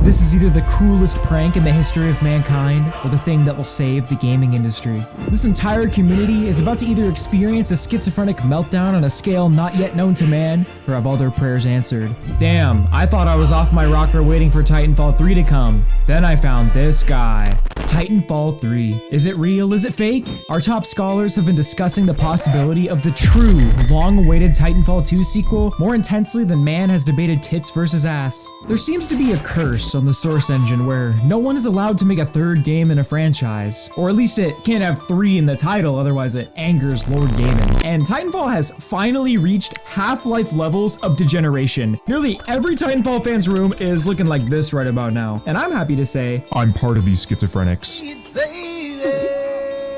This is either the cruelest prank in the history of mankind or the thing that will save the gaming industry. This entire community is about to either experience a schizophrenic meltdown on a scale not yet known to man or have all their prayers answered. Damn, I thought I was off my rocker waiting for Titanfall 3 to come. Then I found this guy. Titanfall 3. Is it real? Is it fake? Our top scholars have been discussing the possibility of the true, long-awaited Titanfall 2 sequel more intensely than man has debated tits versus ass. There seems to be a curse on the Source engine where no one is allowed to make a third game in a franchise. Or at least it can't have 3 in the title, otherwise it angers Lord Gaming. And Titanfall has finally reached Half-Life levels of degeneration. Nearly every Titanfall fan's room is looking like this right about now. And I'm happy to say, I'm part of these schizophrenics.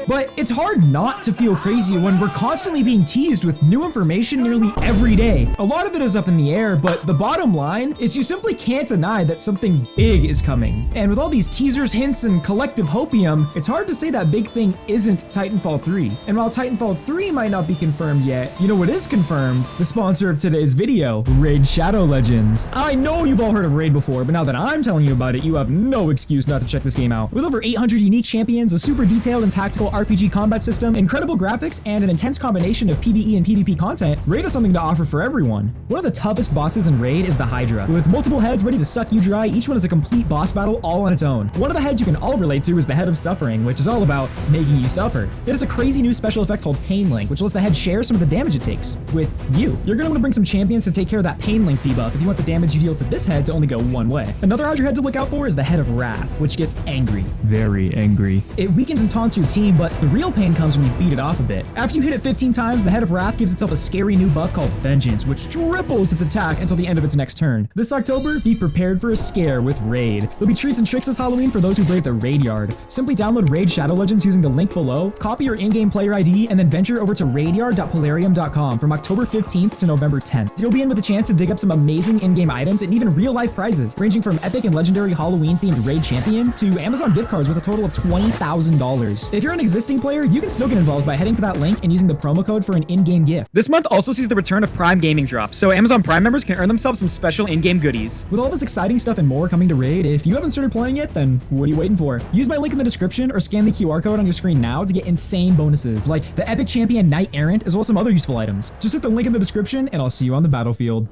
But it's hard not to feel crazy when we're constantly being teased with new information nearly every day. A lot of it is up in the air, but the bottom line is you simply can't deny that something big is coming. And with all these teasers, hints, and collective hopium, it's hard to say that big thing isn't Titanfall 3. And while Titanfall 3 might not be confirmed yet, you know what is confirmed? The sponsor of today's video, Raid Shadow Legends. I know you've all heard of Raid before, but now that I'm telling you about it, you have no excuse not to check this game out. With over 800 unique champions, a super detailed and tactical RPG combat system, incredible graphics, and an intense combination of PvE and PvP content, Raid has something to offer for everyone. One of the toughest bosses in Raid is the Hydra. With multiple heads ready to suck you dry, each one is a complete boss battle all on its own. One of the heads you can all relate to is the Head of Suffering, which is all about making you suffer. It has a crazy new special effect called Pain Link, which lets the head share some of the damage it takes with you. You're gonna want to bring some champions to take care of that Pain Link debuff if you want the damage you deal to this head to only go one way. Another Hydra head to look out for is the Head of Wrath, which gets angry. Very angry. It weakens and taunts your team, but the real pain comes when you beat it off a bit. After you hit it 15 times, the Head of Wrath gives itself a scary new buff called Vengeance, which triples its attack until the end of its next turn. This October, be prepared for a scare with Raid. There'll be treats and tricks this Halloween for those who brave the Raid Yard. Simply download Raid Shadow Legends using the link below, copy your in-game player ID, and then venture over to raidyard.polarium.com from October 15th to November 10th. You'll be in with a chance to dig up some amazing in-game items and even real-life prizes, ranging from epic and legendary Halloween-themed Raid champions to Amazon gift cards with a total of $20,000. If you're an existing player, you can still get involved by heading to that link and using the promo code for an in-game gift. This month also sees the return of Prime Gaming drops, so Amazon Prime members can earn themselves some special in-game goodies. With all this exciting stuff and more coming to Raid, if you haven't started playing yet, then what are you waiting for? Use my link in the description or scan the QR code on your screen now to get insane bonuses, like the Epic Champion Knight Errant, as well as some other useful items. Just hit the link in the description and I'll see you on the battlefield.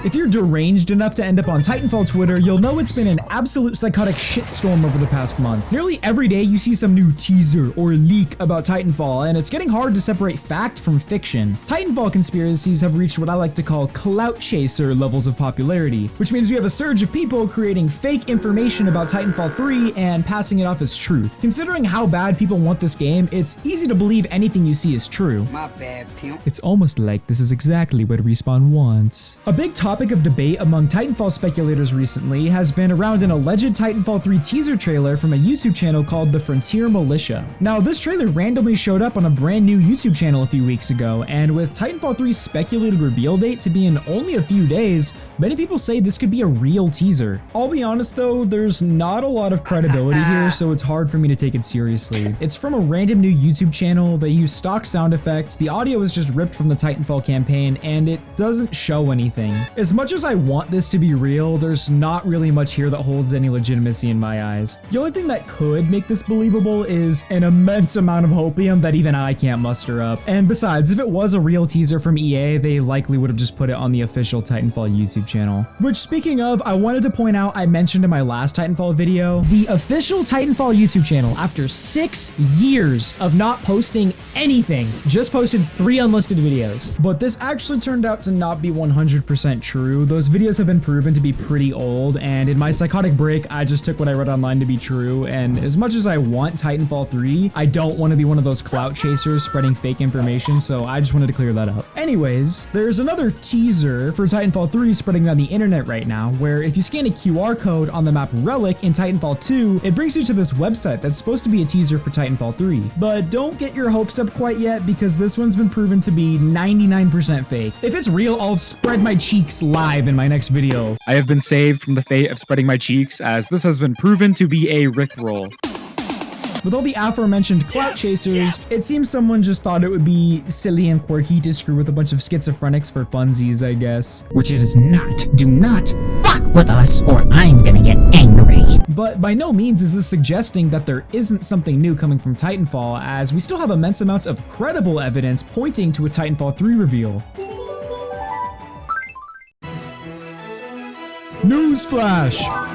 If you're deranged enough to end up on Titanfall Twitter, you'll know it's been an absolute psychotic shitstorm over the past month. Nearly every day you see some new teaser or leak about Titanfall, and it's getting hard to separate fact from fiction. Titanfall conspiracies have reached what I like to call clout chaser levels of popularity, which means we have a surge of people creating fake information about Titanfall 3 and passing it off as truth. Considering how bad people want this game, it's easy to believe anything you see is true. My bad, pimp. It's almost like this is exactly what Respawn wants. A big topic of debate among Titanfall speculators recently has been around an alleged Titanfall 3 teaser trailer from a YouTube channel called The Frontier Militia. Now, this trailer randomly showed up on a brand new YouTube channel a few weeks ago, and with Titanfall 3's speculated reveal date to be in only a few days, many people say this could be a real teaser. I'll be honest though, there's not a lot of credibility here, so it's hard for me to take it seriously. It's from a random new YouTube channel, they use stock sound effects, the audio is just ripped from the Titanfall campaign, and it doesn't show anything. As much as I want this to be real, there's not really much here that holds any legitimacy in my eyes. The only thing that could make this believable is an immense amount of hopium that even I can't muster up. And besides, if it was a real teaser from EA, they likely would have just put it on the official Titanfall YouTube channel. Which, speaking of, I wanted to point out, I mentioned in my last Titanfall video, the official Titanfall YouTube channel, after 6 years of not posting anything, just posted 3 unlisted videos. But this actually turned out to not be 100% true. Those videos have been proven to be pretty old, and in my psychotic break, I just took what I read online to be true, and as much as I want Titanfall 3, I don't want to be one of those clout chasers spreading fake information, so I just wanted to clear that up. Anyways, there's another teaser for Titanfall 3 spreading on the internet right now, where if you scan a QR code on the map Relic in Titanfall 2, it brings you to this website that's supposed to be a teaser for Titanfall 3. But don't get your hopes up quite yet, because this one's been proven to be 99% fake. If it's real, I'll spread my cheeks live in my next video. I have been saved from the fate of spreading my cheeks, as this has been proven to be a Rickroll. With all the aforementioned clout chasers, it seems someone just thought it would be silly and quirky to screw with a bunch of schizophrenics for funsies, I guess. Which it is not. Do not fuck with us or I'm gonna get angry. But by no means is this suggesting that there isn't something new coming from Titanfall, as we still have immense amounts of credible evidence pointing to a Titanfall 3 reveal. Newsflash!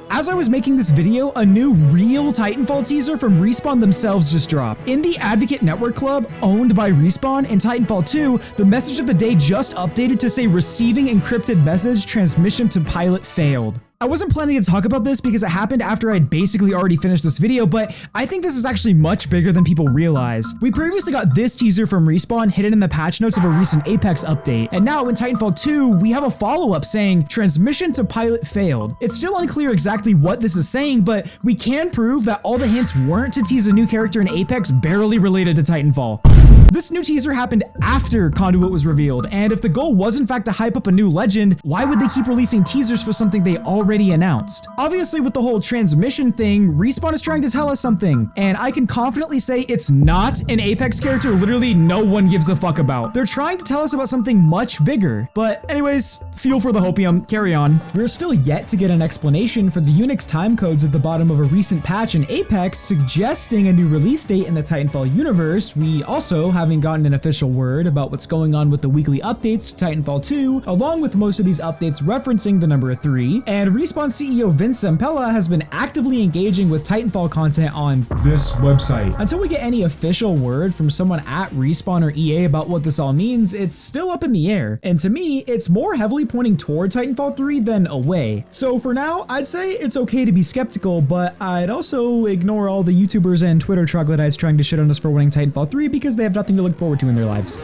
As I was making this video, a new real Titanfall teaser from Respawn themselves just dropped. In the Advocate Network Club, owned by Respawn, in Titanfall 2, the message of the day just updated to say receiving encrypted message, transmission to pilot failed. I wasn't planning to talk about this because it happened after I'd basically already finished this video, but I think this is actually much bigger than people realize. We previously got this teaser from Respawn hidden in the patch notes of a recent Apex update, and now in Titanfall 2, we have a follow-up saying transmission to pilot failed. It's still unclear exactly what this is saying, but we can prove that all the hints weren't to tease a new character in Apex barely related to Titanfall. This new teaser happened after Conduit was revealed, and if the goal was in fact to hype up a new legend, why would they keep releasing teasers for something they already announced? Obviously, with the whole transmission thing, Respawn is trying to tell us something, and I can confidently say it's not an Apex character literally no one gives a fuck about. They're trying to tell us about something much bigger. But anyways, fuel for the hopium, carry on. We're still yet to get an explanation for the Unix timecodes at the bottom of a recent patch in Apex suggesting a new release date in the Titanfall universe. We also haven't gotten an official word about what's going on with the weekly updates to Titanfall 2, along with most of these updates referencing the number 3, and Respawn CEO Vince Zampella has been actively engaging with Titanfall content on this website. Until we get any official word from someone at Respawn or EA about what this all means, it's still up in the air, and to me, it's more heavily pointing toward Titanfall 3 than away. So for now, I'd say it's okay to be skeptical, but I'd also ignore all the YouTubers and Twitter troglodytes trying to shit on us for winning Titanfall 3 because they have nothing to look forward to in their lives.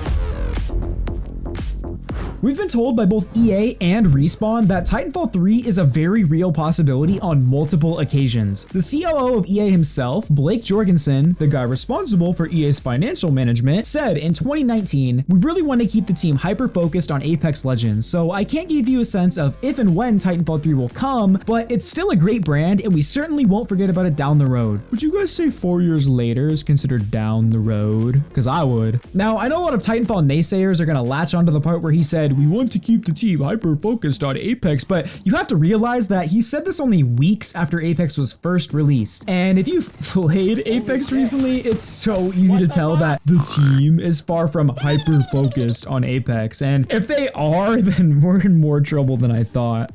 We've been told by both EA and Respawn that Titanfall 3 is a very real possibility on multiple occasions. The COO of EA himself, Blake Jorgensen, the guy responsible for EA's financial management, said in 2019, "We really want to keep the team hyper-focused on Apex Legends, so I can't give you a sense of if and when Titanfall 3 will come, but it's still a great brand and we certainly won't forget about it down the road." Would you guys say 4 years later is considered down the road? Because I would. Now, I know a lot of Titanfall naysayers are going to latch onto the part where he said, "We want to keep the team hyper-focused on Apex," but you have to realize that he said this only weeks after Apex was first released. And if you've played Apex recently, it's so easy to tell that the team is far from hyper-focused on Apex. And if they are, then we're in more trouble than I thought.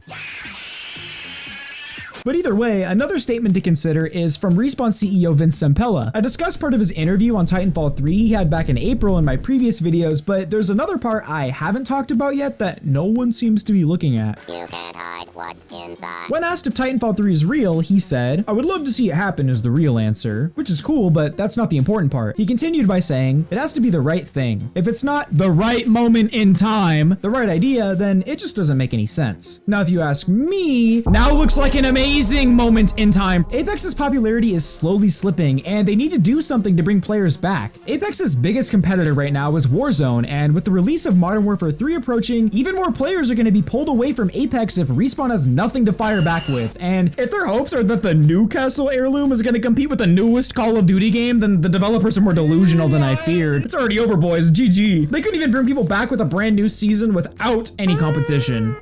But either way, another statement to consider is from Respawn CEO Vince Zampella. I discussed part of his interview on Titanfall 3 he had back in April in my previous videos, but there's another part I haven't talked about yet that no one seems to be looking at. You can't hide what's inside. When asked if Titanfall 3 is real, he said, "I would love to see it happen," is the real answer, which is cool, but that's not the important part. He continued by saying, "It has to be the right thing. If it's not the right moment in time, the right idea, then it just doesn't make any sense." Now, if you ask me, now looks like an amazing moment in time. Apex's popularity is slowly slipping, and they need to do something to bring players back. Apex's biggest competitor right now is Warzone, and with the release of Modern Warfare 3 approaching, even more players are going to be pulled away from Apex if Respawn has nothing to fire back with. And if their hopes are that the Newcastle heirloom is going to compete with the newest Call of Duty game, then the developers are more delusional than I feared. It's already over, boys. GG. They couldn't even bring people back with a brand new season without any competition.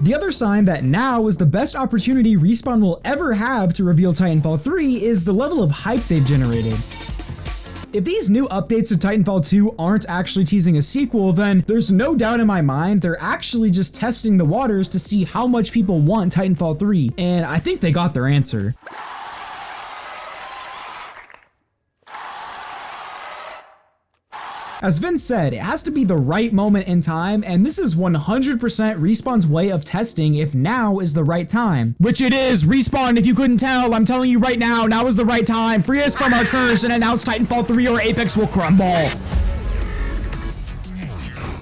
The other sign that now is the best opportunity Respawn will ever have to reveal Titanfall 3 is the level of hype they've generated. If these new updates to Titanfall 2 aren't actually teasing a sequel, then there's no doubt in my mind they're actually just testing the waters to see how much people want Titanfall 3, and I think they got their answer. As Vince said, it has to be the right moment in time, and this is 100% Respawn's way of testing if now is the right time. Which it is! Respawn, if you couldn't tell, I'm telling you right now, now is the right time. Free us from our curse and announce Titanfall 3 or Apex will crumble.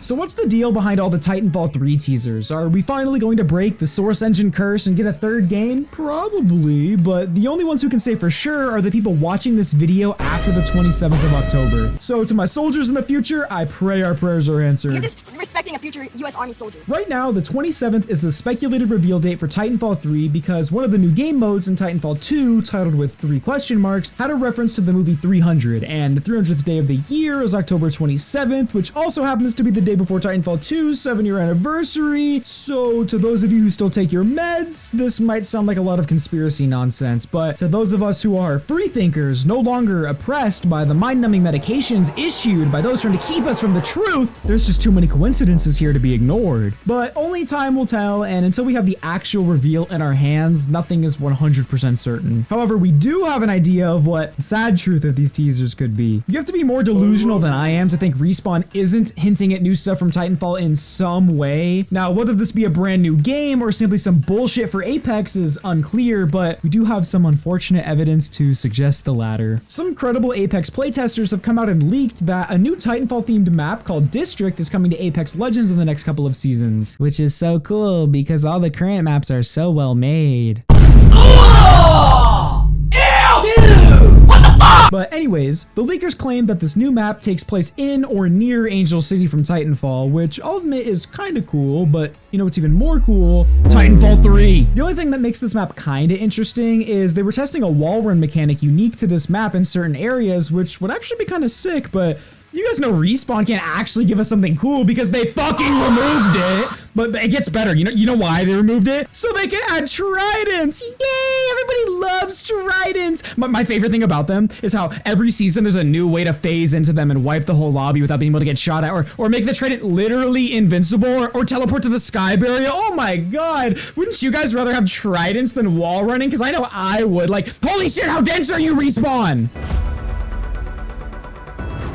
So what's the deal behind all the Titanfall 3 teasers? Are we finally going to break the Source Engine curse and get a third game? Probably, but the only ones who can say for sure are the people watching this video after the 27th of October. So to my soldiers in the future, I pray our prayers are answered. disrespecting a future US Army soldier. Right now, the 27th is the speculated reveal date for Titanfall 3 because one of the new game modes in Titanfall 2, titled with 3 question marks, had a reference to the movie 300, and the 300th day of the year is October 27th, which also happens to be the day before Titanfall 2's 7-year anniversary. So to those of you who still take your meds, this might sound like a lot of conspiracy nonsense, but to those of us who are free thinkers, no longer oppressed by the mind-numbing medications issued by those trying to keep us from the truth, there's just too many coincidences here to be ignored. But only time will tell, and until we have the actual reveal in our hands, nothing is 100% certain. However, we do have an idea of what the sad truth of these teasers could be. You have to be more delusional than I am to think Respawn isn't hinting at new stuff from Titanfall in some way. Now, whether this be a brand new game or simply some bullshit for Apex is unclear, but we do have some unfortunate evidence to suggest the latter. Some credible Apex playtesters have come out and leaked that a new Titanfall themed map called District is coming to Apex Legends in the next couple of seasons, which is so cool because all the current maps are so well made. But anyways, the leakers claim that this new map takes place in or near Angel City from Titanfall, which I'll admit is kind of cool, but you know what's even more cool? Titanfall 3! The only thing that makes this map kind of interesting is they were testing a wall run mechanic unique to this map in certain areas, which would actually be kind of sick, but you guys know Respawn can't actually give us something cool because they fucking removed it. But it gets better. You know why they removed it? So they can add tridents. Yay! Everybody loves tridents. My favorite thing about them is how every season there's a new way to phase into them and wipe the whole lobby without being able to get shot at, or make the trident literally invincible, or teleport to the sky barrier. Oh my god! Wouldn't you guys rather have tridents than wall running? Because I know I would. Like, holy shit! How dense are you, Respawn?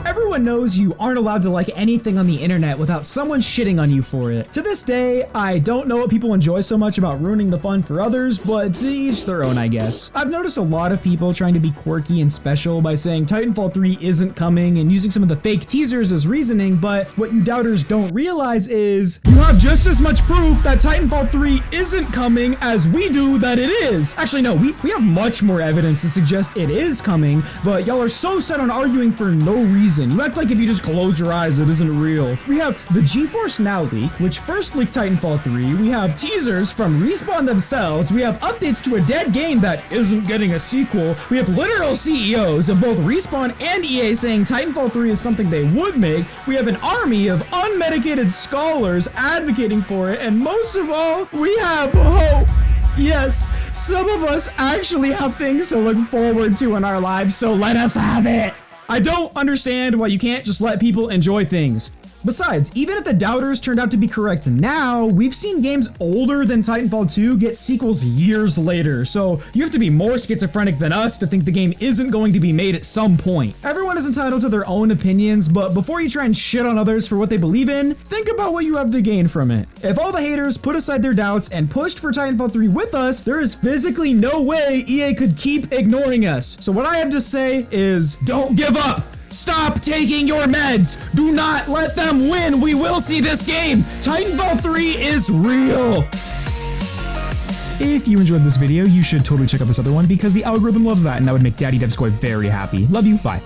Everyone knows you aren't allowed to like anything on the internet without someone shitting on you for it. To this day, I don't know what people enjoy so much about ruining the fun for others, but to each their own, I guess. I've noticed a lot of people trying to be quirky and special by saying Titanfall 3 isn't coming and using some of the fake teasers as reasoning, but what you doubters don't realize is you have just as much proof that Titanfall 3 isn't coming as we do that it is. Actually, no, we have much more evidence to suggest it is coming, but y'all are so set on arguing for no reason. You act like if you just close your eyes, it isn't real. We have the GeForce Now leak, which first leaked Titanfall 3. We have teasers from Respawn themselves. We have updates to a dead game that isn't getting a sequel. We have literal CEOs of both Respawn and EA saying Titanfall 3 is something they would make. We have an army of unmedicated scholars advocating for it. And most of all, we have hope. Yes, some of us actually have things to look forward to in our lives, so let us have it. I don't understand why you can't just let people enjoy things. Besides, even if the doubters turned out to be correct now, we've seen games older than Titanfall 2 get sequels years later, so you have to be more schizophrenic than us to think the game isn't going to be made at some point. Everyone is entitled to their own opinions, but before you try and shit on others for what they believe in, think about what you have to gain from it. If all the haters put aside their doubts and pushed for Titanfall 3 with us, there is physically no way EA could keep ignoring us. So what I have to say is, don't give up! Stop taking your meds! Do not let them win! We will see this game! Titanfall 3 is real! If you enjoyed this video, you should totally check out this other one because the algorithm loves that and that would make Daddy Devskoi very happy. Love you, bye.